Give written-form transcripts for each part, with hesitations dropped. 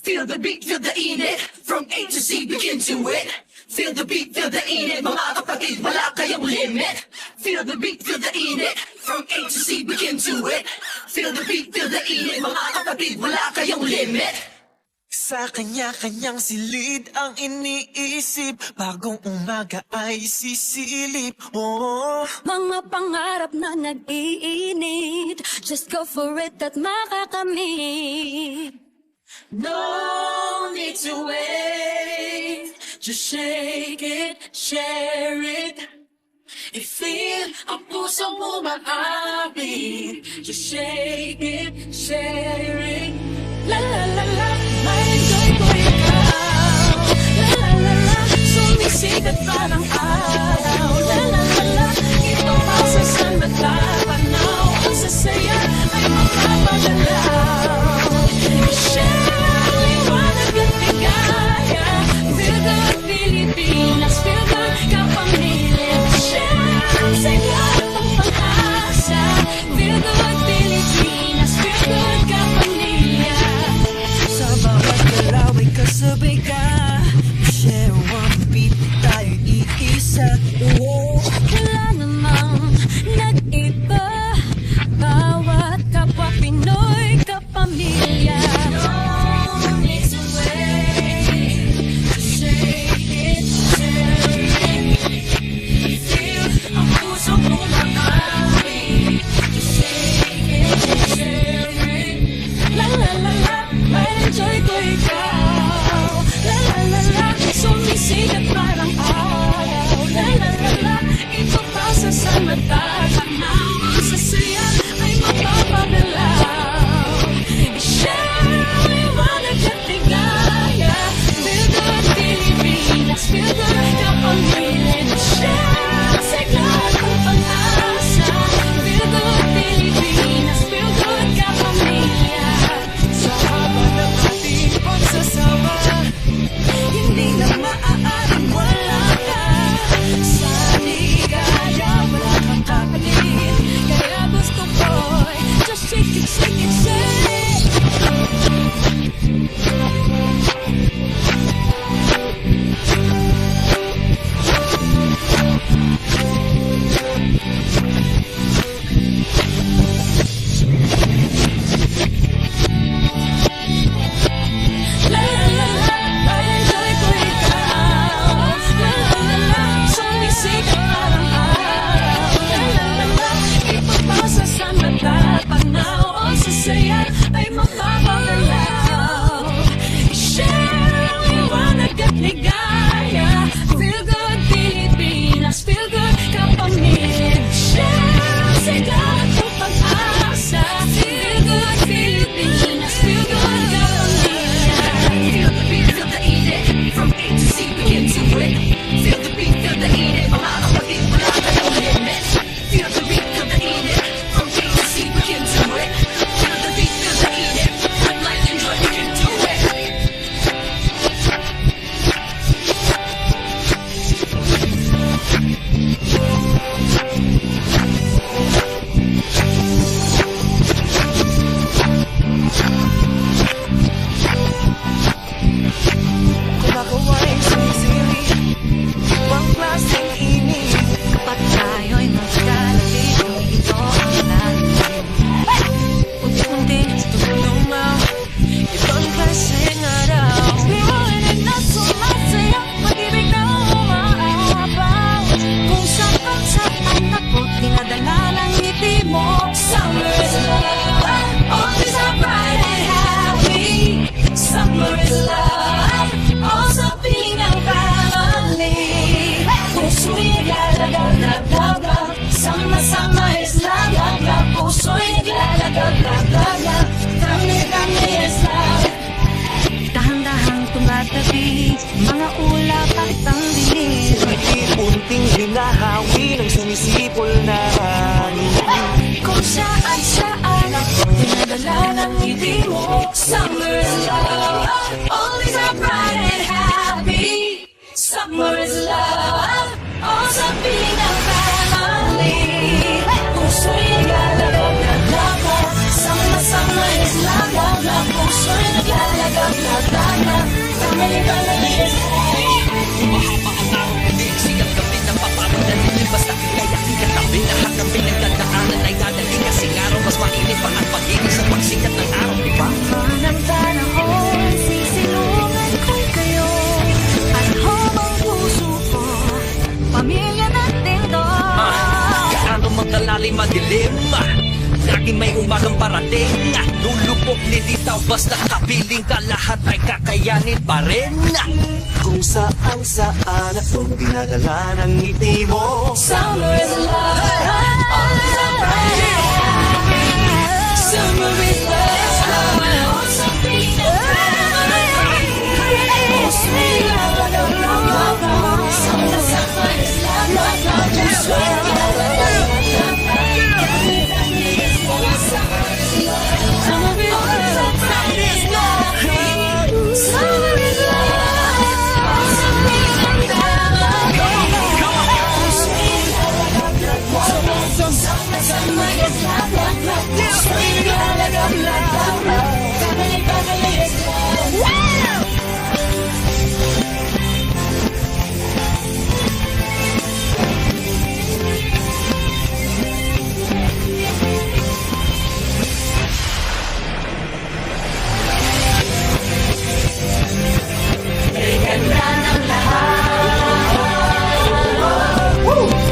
Feel the beat, feel the init. From A to Z, begin to it. Feel the beat, feel the init. Mga kapatid, wala kayong limit. Feel the beat, feel the init. From A to Z, begin to it. Feel the beat, feel the init. Mga kapatid, wala kayong limit. Sa kanya-kanyang silid ang iniisip, bagong umaga ay sisilip. Oh, mga pangarap na nag-iinit, just go for it at makakamit. No need to wait, just shake it, share it. I-feel ang puso mo maabit. Just shake it, share it. La la la la, ma-enjoy ko ikaw. La la la la, sumisikat parang araw. La la la la, ito masasan matapanaw. Ang sasaya ay mapapagalaw. I-share, liwanag at ligaya. Feel good Pilipinas, feel good kapamilya. Share, ang saya ng pag-asa. Feel good Pilipinas, feel good kapamilya. sa bawat galaw ay kasabay ka. Share one beat, tayo iisa. Oh, Wala namang nag-iba, bawat kapwa Pinoy kapamilya. No need to wait, just shake it, share it. I-feel ang puso mo maabit. Just shake it, share it. La la la la, ma-enjoy ko ikaw. La la la la, sumisikat parang araw. La la la la, ito pasa sa mata. Tanaw, ang sasaya ay mapapagalaw. I-share, liwanag at ligaya. Feel good Pilipinas, feel good kapamilya. Share, sigla at ang pag-asa. Feel good Pilipinas, feel good kapamilya. sa haba ng ating pagsasama, Hindi na maaaring wala ka. Sa ligaya wala kang kapalit. Kaya gusto ko'y just shake it, shake it, shake. La la la la, ma-enjoy ko ikaw. La la la la, sumisikat parang araw. La la la la, ipapasa sa mata. Panaw, ang sasaya ay mapapagalaw. I-share, liwanag at ligaya. Feel good Pilipinas, feel good kapamilya. Share, sigat ang pag-asa. Feel good Pilipinas, feel good kapamilya. Feel the beat, feel the init. From A to Z, begin to it. Feel the beat, feel the init. Mga kapatid, wala kayong limit. Feel the beat, feel the init. From A to Z, begin to it. Feel the beat, feel the init. When life enjoy, begin to it. kumakaway sinisili, ibang klaseng init. Kapag tayo'y magkalapit, ito ang lalim. Unti-unti, Tumunaw, ibang klaseng araw. liwanag na sumasaya, pag-ibig na umaapaw. Kung saan ako, dinadala ng ngiti mo. Summer is love, always a bright and happy. Summer is love, also being a family. Puso'y naglalagab, love, love, love. Sama-sama is love, love, love. Puso'y naglalagab, love, love, love. Kami is love. Dahan-dahang tumatabi, mga ulap at ang dilim. Unti-unting hinahawi ng sumisipol na hangin. Kung saan ako, dinadala ng ngiti mo. Summer is love, always a bright and happy. Summer is love, also being a family. Puso'y naglalagab, love, love, love. Sama-sama is love, love, love. Puso'y naglalagab, love, love. Family, family is life. Mahaba ang araw, hindi sikat gabi na papapadalili. Basta kayakin katabi, lahat ng pinagdadaanan ay dadaling. Kasing araw, mas mainit pa ang pag-ibig sa pagsikat ng araw, di ba? Ng panahon, sisilungan ko kayo. At habang puso ko, pamilya natin to. Gaano mang kalalim madilim, laging may umagang parating. Lulupok nilitaw, basta kapiling ka, lahat ay kakayanin pa rin. Kung saan akong dinadala ng ngiti mo. Summer is love. Always a Friday. Summer is love. Also being a family. Oh, sweet love, love, love, love, love. Summer is love, love, love, just sweet love, love, love, love. Summer is love. Friday is love. Summer is love. Also being a family. Oh, sweet love, love, love, love, love. Summer is love, love, love, love. Sweet love, love, love, love, love. Family, family is love. Ganda ng lahat.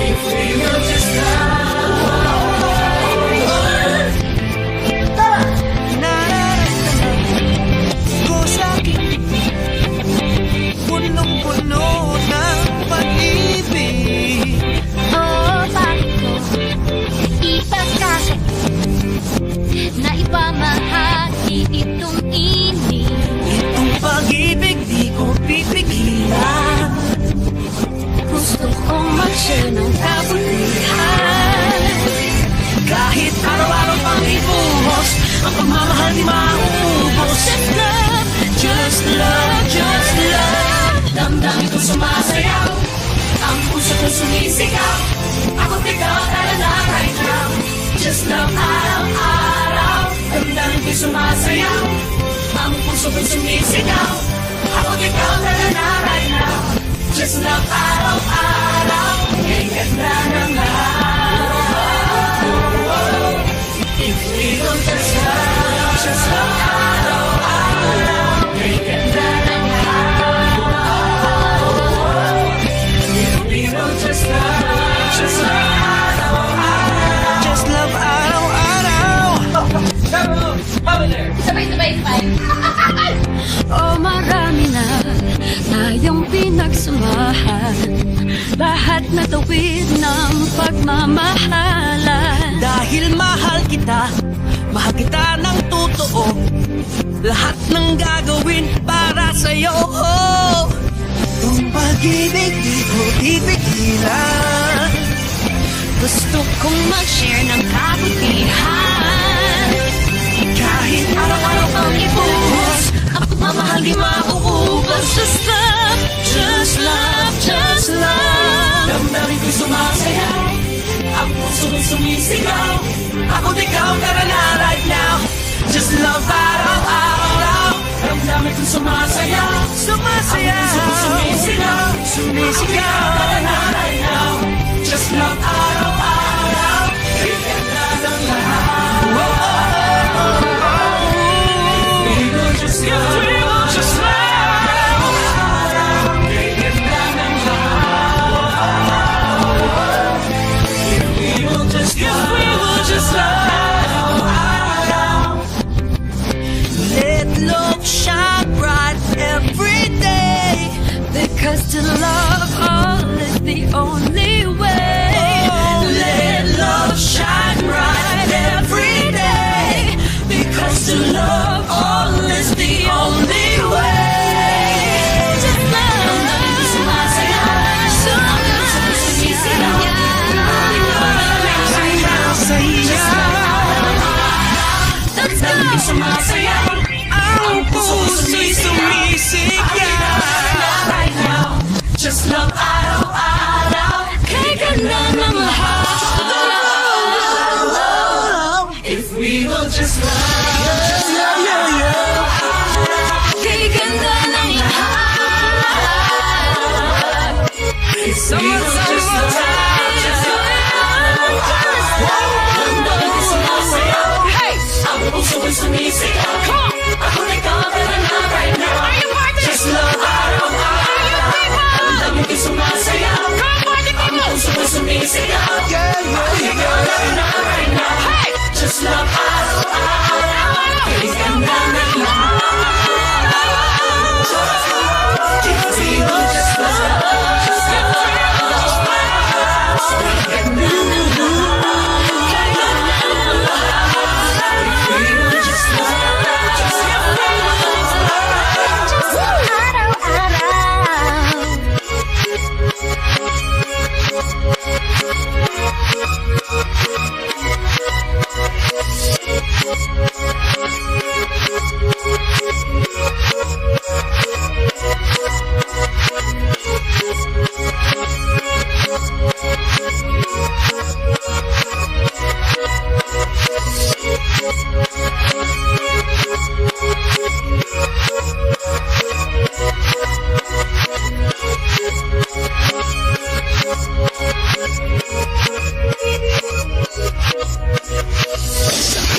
If we will just Nararamdaman ko sa'kin, punong-puno ng pag-ibig. Oo, bakit ko ipagkakit na ipamahagi itong ini. Itong pag-ibig di ko pipigilan. Gusto kong mag-share ng kabutihan. Kahit araw-araw pang ibuhos, ang pagmamahal di mauubos. Just love, just love, just love. damdamin ko sumasayaw. Ang puso ko sumisigaw. Ako't ikaw tara na right now. Just love araw-araw. Damdamin ko sumasayaw. Ang puso ko sumisigaw. Ako't ikaw tara na right now. Just love araw-araw. Kay ganda ng lahat. If we don't just love araw-araw. Kay ganda ng lahat. If we don't just love araw-araw. Just love araw-araw. Sabay-sabay five. Oh, marami na tayong pinagsamahan. Lahat na tawid ng pagmamahalan. Dahil mahal kita ng totoo. Lahat ng gagawin para sa'yo. Itong pag-ibig di ko pipigilan. Gusto kong mag-share ng kabutihan. Kahit araw-araw pang ibuhos, Ang pagmamahal di mauubos. Just love, just love, just love. Damdamin ko'y sumasayaw. Ang puso ko'y sumisigaw. Ako't ikaw tara na right now. Just love araw-araw. Damdamin ko'y sumasayaw. Ang sumasayaw. puso ko'y sumisigaw. Sumisigaw. Tara na right now. Just love araw-araw. Kay ganda ng lahat. We will just love. We will just love. Kay ganda ng lahat. We will just love. Let love shine bright every day. Because to love all is the only way. Let love shine bright every day. Because to love all is the only way. Just love. Damdamin ko'y sumasayaw. Ang puso ko'y sumisigaw. Damdamin ko'y sumasayaw. Ang puso'y sumisigaw. Right now, just love araw-araw. Kay ganda ng lahat. If we will just love. Kay ganda Ang puso ko'y sumisigaw. Ako'y nagkakaroon na right now. Just love araw-araw. Ang dami ko'y sumasayaw. Ang puso ko'y sumisigaw. Ako'y nagkakaroon na right now. Just love araw-araw. Kilig ka na ng lahat. Just love. Just love. Just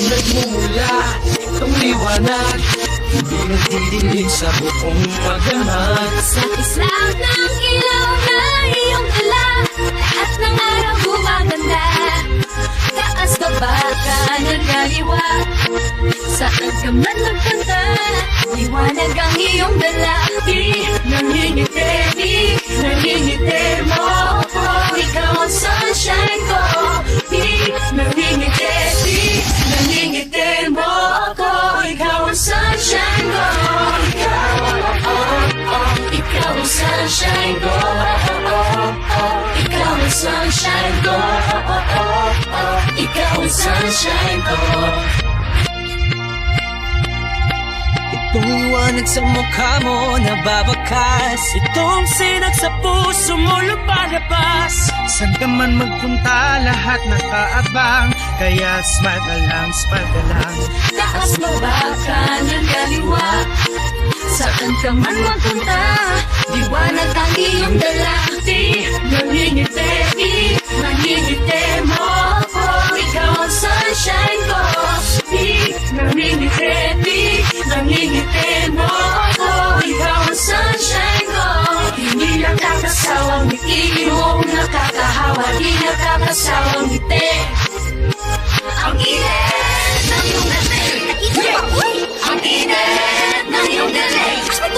Nagmumula itong liwanag, hindi nagdidilim sa buong magdamag. Sa islaw ng ilaw na iyong dala, lahat ng araw gumaganda. Taas baba ka ng kaliwa, saan ka man magpunta, liwanag ang iyong dala. Di nangingiti, di nangingiti mo ako, ikaw ang sunshine ko. Di nangingiti, di nangingiti mo ako, ikaw ang sunshine ko. Ikaw ang sunshine ko. Ikaw ang sunshine ko. Ikaw ang sunshine ko. Itong liwanag sa mukha mo nababakas, itong sinag sa puso mo lumalabas. Saan ka man magpunta, lahat nakaabang, kaya smile ka lang, smile ka lang. Taas baba ka ng kaliwa, saan ka man magpunta, liwanag ang iyong dala. Di nangingiti, di nangingiti mo ako, ikaw ang sunshine ko. Di nangingiti, di nangingiti mo ako, ikaw ang sunshine ko. Hindi nakakasawang ngiti mo, nakakahawa, di nakakasawang ngiti. Ang init ng iyong dating, ang init ng iyong dating, ang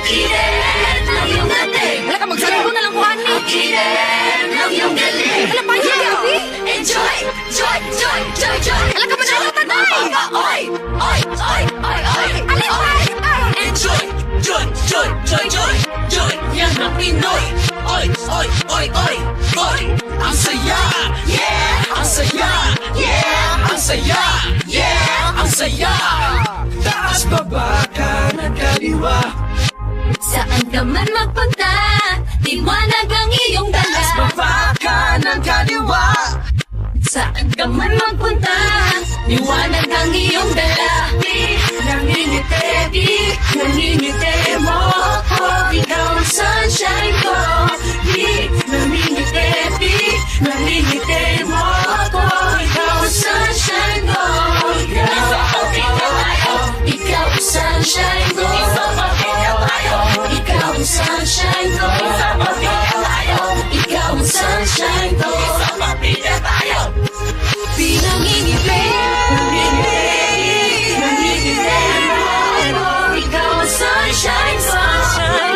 init ng iyong dating. Wala ka magsabi ko na lang kuhan ni. Ang init ng iyong dating. Wala pa yun, Gabi. Enjoy, joy, joy, joy, joy. Wala ka manalatan, oy. Oy, oy, oy, oy, oy. Alin, oy. Enjoy, joy, joy, joy, joy, joy. Yan ang Pinoy. Oy, oy, oy, oy, oy. Ang saya, yeah. Ang saya, yeah. Ang saya, yeah. Ang saya. Taas baba ka ng kaliwa, Saan ka man magpunta, liwanag ang iyong dala. baba ka ng kaliwa. Saan ka man magpunta, liwanag ang iyong dala. Di nangingiti, di nangingiti mo ako, ikaw ang sunshine ko. Di nangingiti, di nangingiti mo ako, ikaw ang sunshine ko. Ikaw ang sunshine ko. Ikaw ang sunshine ko. Ikaw ang sunshine ko. Pinangingiti, nangingiti, nangingiti mo ako, ikaw ang sunshine ko.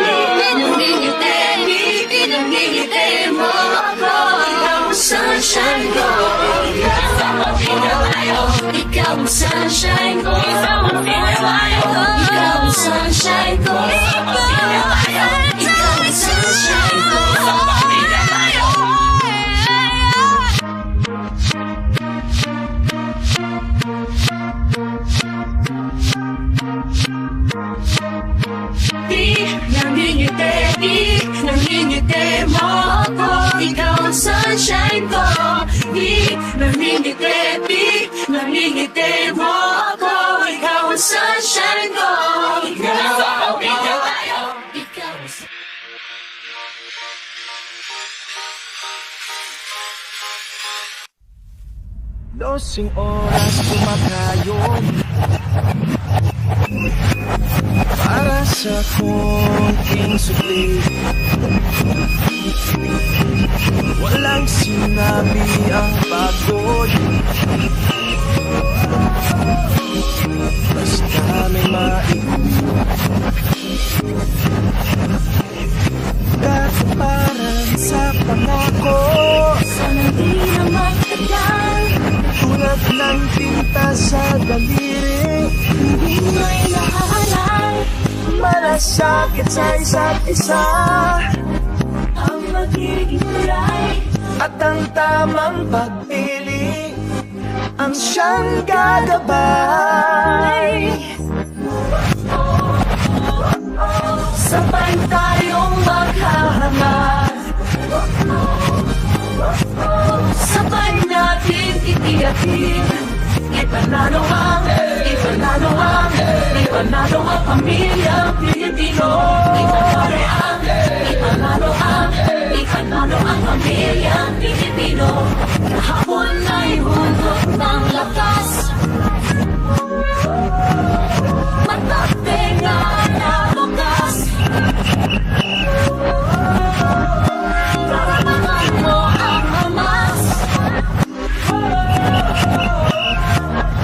Pinangingiti, pinangingiti mo ako, ikaw ang sunshine ko. Ikaw ang sunshine ko. Ikaw ang sunshine ko. Ikaw ang sunshine ko. Di nangingiti, di nangingiti mo ako, ikaw ang sunshine ko. Di nangingiti, di nangingiti mo ako, ikaw ang sunshine ko. Ikaw ang 12 oras kumakayon para sa konting supli. Walang sinabi ang pagod, basta may maiuwi. Katuparan sa pangako, Sana di na magtagal, tulad ng tinta sa daliri. hindi mo'y nahahalang Malasakit sa isa't isa, ang magiging kulay. at ang tamang pagpili ang siyang gagabay. Sabay tayong maghahanap, sabay natin titiyakin. Ipanalo ang pamilyang Pilipino. Ipanalo ang pamilyang Pilipino. Hapon ay hugot ng lakas, matatenga na bukas. Karapatan mo ang hamas,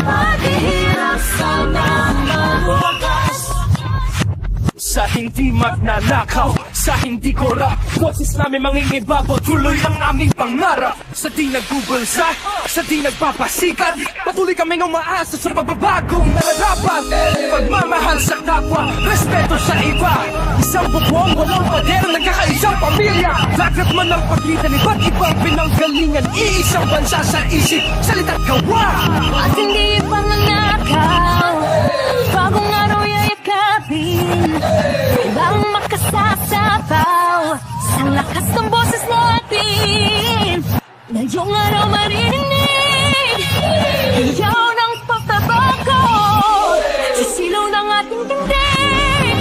paghihirap sana magwakas. Sa hindi magnanakaw, sa hindi korap, boses namin mangingibabaw, tuloy ang aming pangarap. Sa di nagbubulsa, sa di nagpapasikat, patuloy kaming umaasa sa pagbabagong nararapat. Pagmamahal sa kapwa, respeto sa iba, isang bubong, walang pader, nagkakaisang pamilya. Lagat man ang pagitan, iba't ibang pinanggalingan, iisang bansa sa isip, salita't gawa. At hindi panganakaw, bagong araw yayakapin, walang makasasapaw sa lakas ng boses natin. Ngayong araw maririnig, iyaw ng pagbabago, sa silaw ng ating tindig,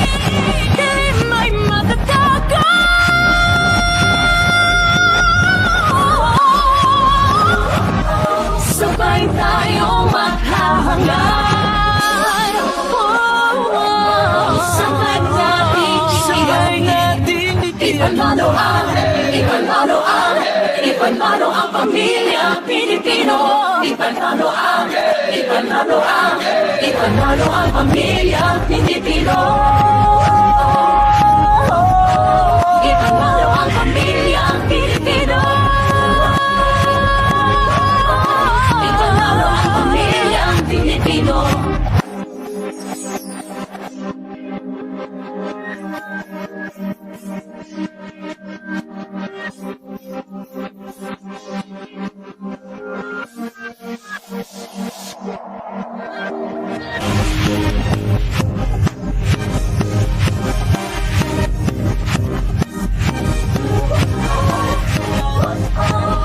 dilim ay magtatago. Sabay tayong maghahangan, sabay natin ipanalo ang pamilya Pilipino. Ipanalo ang pamilya Pilipino. Ipanalo ang pamilya Pilipino. Ipanalo ang pamilya Pilipino.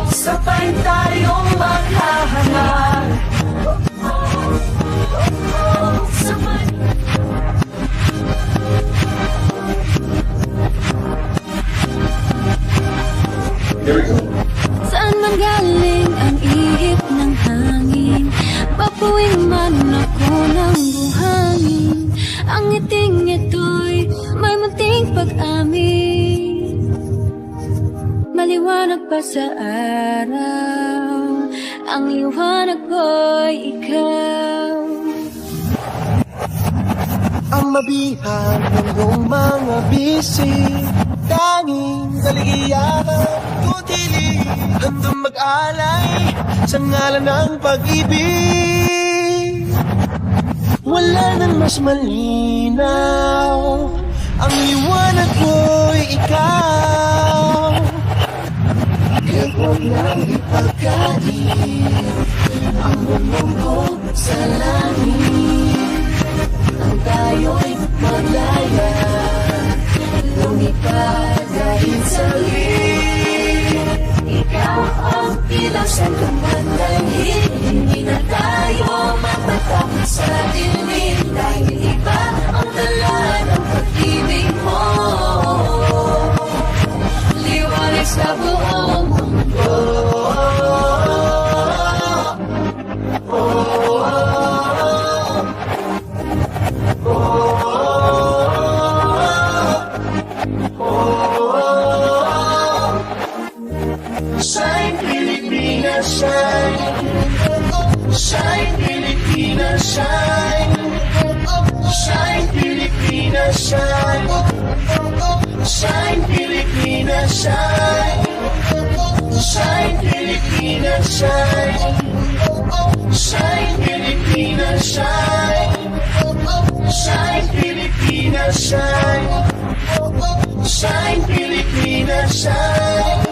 Sabay tayong maghahanap, sabay. Saan man galing ang ihip ng hangin, papuwing man ako ng buhangin. Ang ngiting ito'y may munting pag-amin, maliwanag pa sa araw, ang liwanag ko'y ikaw. Ang mabihag ng iyong mga bisig, tanging kaligayahan, tutili, handang mag-alay sa ngalan ng pag-ibig. Wala nang mas malinaw, ang liwanag ko'y ikaw. Kaya huwag nang ipagkain ang bumunggo sa langit, ang tayo'y maglaya, lumipad kahit saglit. Ikaw ang ilaw sa lumalanghit, hindi na tayo mapatak sa dilim, dahil iba ang dala ng pag-ibig mo. Liwanag sa buong mundo. Shine Pilipinas, shine. Shine Pilipinas, shine. Shine Pilipinas, shine. Shine Pilipinas, shine. Shine Pilipinas, shine. Shine Pilipinas, shine. Shine Pilipinas, shine. Shine Pilipinas, shine.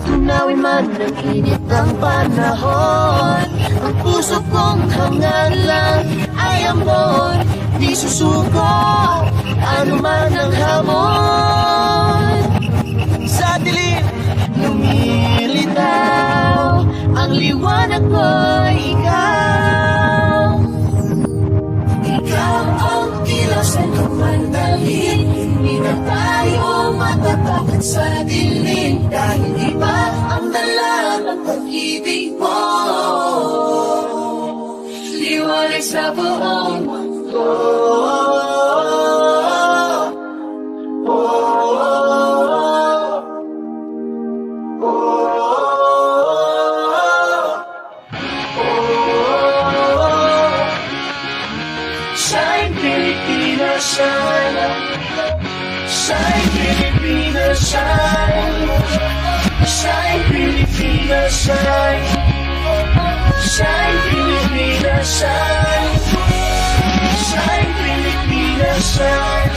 Tunawin man ng init ng panahon, ang puso kong hangalan ay amon, di susuko, ano man ang hamon. Sa dilim, lumilitaw, ang liwanag ko'y ikaw. Ikaw ang ilaw sa lumandalin, hindi na tayo matatakot sa dilim, dahil iba ang dala ng pag-ibig mo. Liwanag sa buong mundo. Shine Pilipinas, shine. Shine Pilipinas, shine. Shine Pilipinas, shine. Shine Pilipinas, shine. Shine Pilipinas, shine.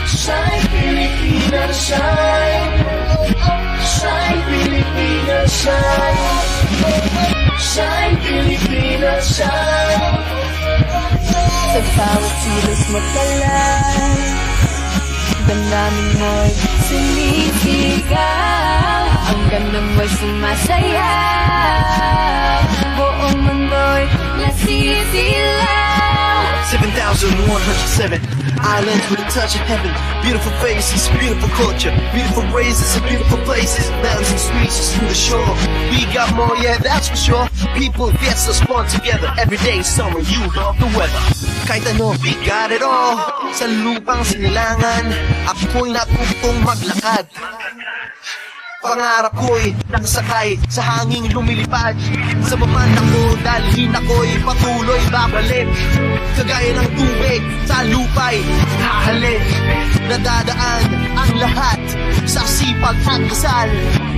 Shine Pilipinas, shine. Shine Pilipinas, shine. Shine Pilipinas, shine. Sa bawat kilos mo kalay, damdamin mo'y sumisigaw, ang ganda mo'y sumasayaw, buong mundo'y nasisilaw. 7,107 islands with a touch of heaven. Beautiful faces, beautiful culture, beautiful races and beautiful places. Mountains and streets to the shore. We got more, yeah, that's for sure. People, fiestas, fun together. Every day, summer, you love the weather. Kahit ano, we got it all. Sa lupang sinilangan, ako'y natutong maglakad. Pangarap ko'y nakasakay sa hanging lumilipad. Sa baba ko, dalhin ako'y patuloy babalik. Kagaya ng tubig sa lupa'y hahalin. Nadadaan ang lahat sa sipag at dasal.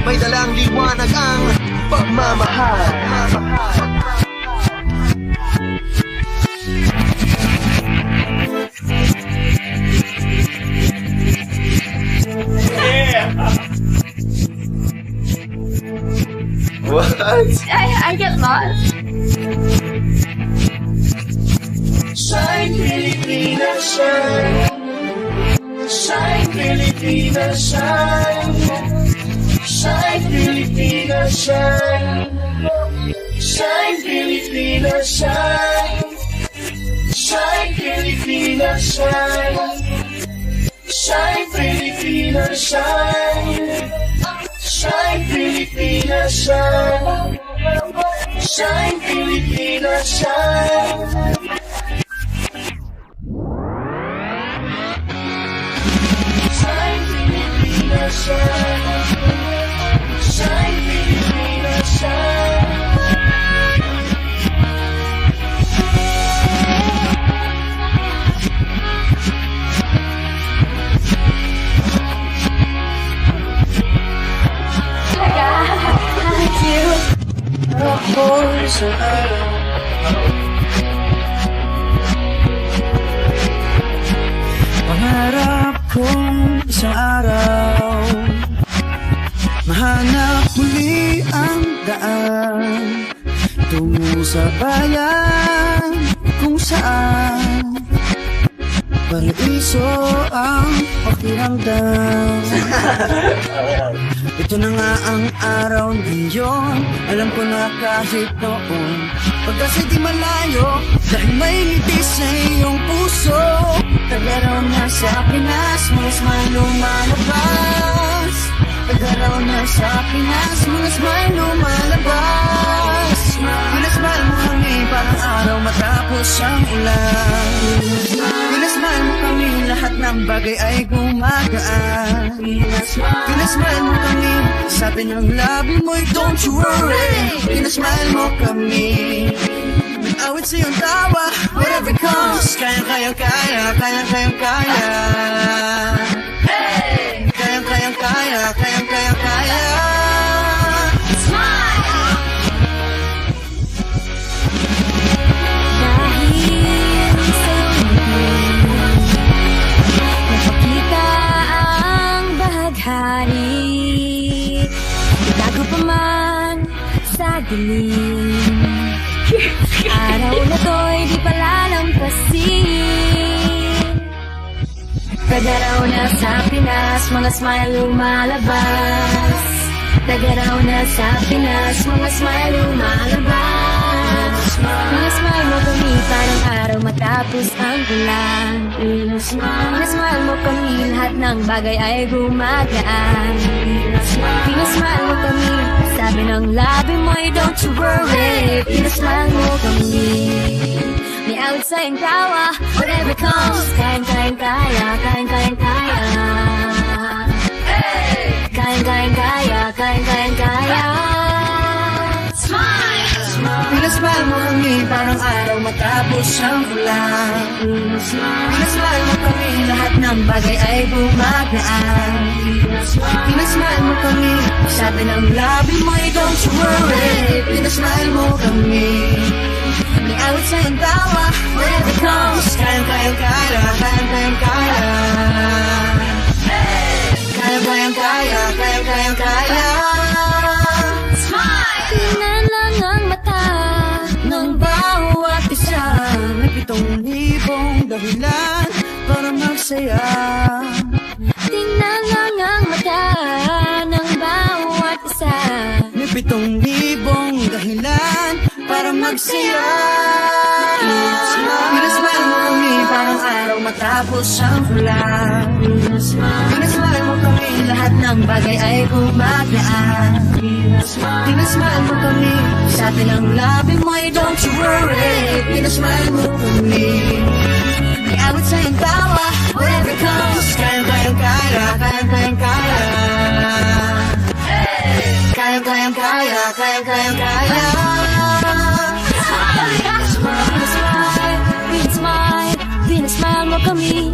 May dalang liwanag ang pagmamahal. What? I get lost. Shine Pilipinas, shine. Shine Pilipinas, shine. Shine Pilipinas, shine. Shine Pilipinas, shine. Shine Pilipinas, shine. Shine Pilipinas, shine. Shine Pilipinas, shine. Shine Pilipinas, shine. Shine Pilipinas, shine. Shine Pilipinas, shine. Pangarap kong isang araw mahanap muli ang daan tungo sa bayan kung saan paraiso ang pakiramdam. Ito na nga ang araw ngayon. Alam ko na kahit noon pagkasa'y di malayo, dahil may ngiti sa iyong puso. Tagaraw na sa Pinas, mas may lumalabas. Tagaraw na sa Pinas, mas may lumalabas. Pinasmal mo kami parang araw matapos ang ulan. Pinasmal mo kami lahat lahat ng bagay ay gumagaan. Pinasmile mo kami, sabi ng labi mo'y don't you worry. Pinasmile mo kami, awit sa iyong tawa, whatever comes. Kayang-kaya, kayang-kaya, kaya. Kayang-kaya. Dahil sa'yo napakita ang bahaghari, itago pa man sa dilim. Araw na to'y di palalampasin. Tagaraw na sa Pinas, mga smile lumalabas. Tagaraw na sa Pinas, mga smile lumalabas. Pinasmile mo kami parang araw matapos ang ulan. Pinasmile mo kami, lahat ng bagay ay gumagaan. Pinasmile mo kami, sabi ng labi mo'y don't you worry. Pinasmile mo kami, may awit sa iyong tawa, whatever comes. Kayang-kaya, kayang-kaya, kaya. Kayang-kaya. Pinasmile mo kami, parang araw matapos ang ulan. Pinasmile mo kami, lahat ng bagay ay gumagaan. Pinasmile mo kami, sabi ng labi mo'y don't you worry. Pinasmile mo kami, may awit sa iyong tawa, whatever comes. Kayang-kaya, kayang-kaya. Kayang-kaya. Tingnan lang ang mata ng bawat isa. May 7,000 dahilan para magsaya. Tingnan lang ang mata ng bawat isa. May 7,000 dahilan para magsaya. Pinasmile mo kami, parang araw matapos ang ulan. Pinasmile mo kami, lahat ng bagay ay gumagaan. Pinasmile mo kami, sabi ng labi mo'y don't you worry. Pinasmile mo kami, may awit sa iyong tawa, whatever comes. Kayang-kaya. Pinasmile mo kami.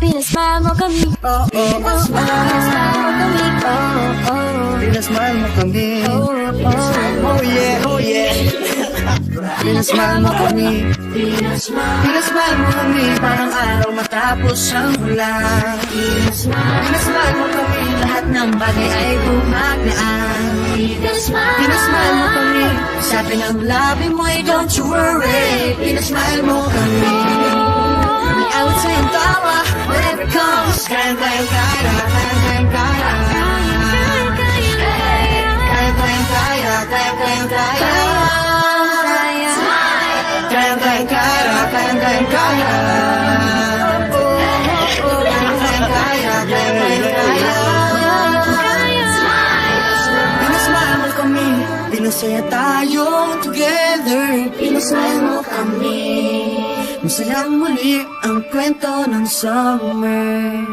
Pinasmile mo kami. Pinasmile mo kami. Oh yeah. Pinasmile mo kami. Pinasmile mo kami, parang araw matapos ang ulan. Pinasmile mo kami, lahat ng bagay ay gumagaan. Pinasmile mo kami, sabi ng labi mo'y don't you worry. Pinasmile mo kami, may awit sa iyong tawa, whatever comes. Kayang-kaya. Pinasmile mo kami, pinasaya tayo together. Pinasmile mo kami, masayang muli ang kwento ng summer.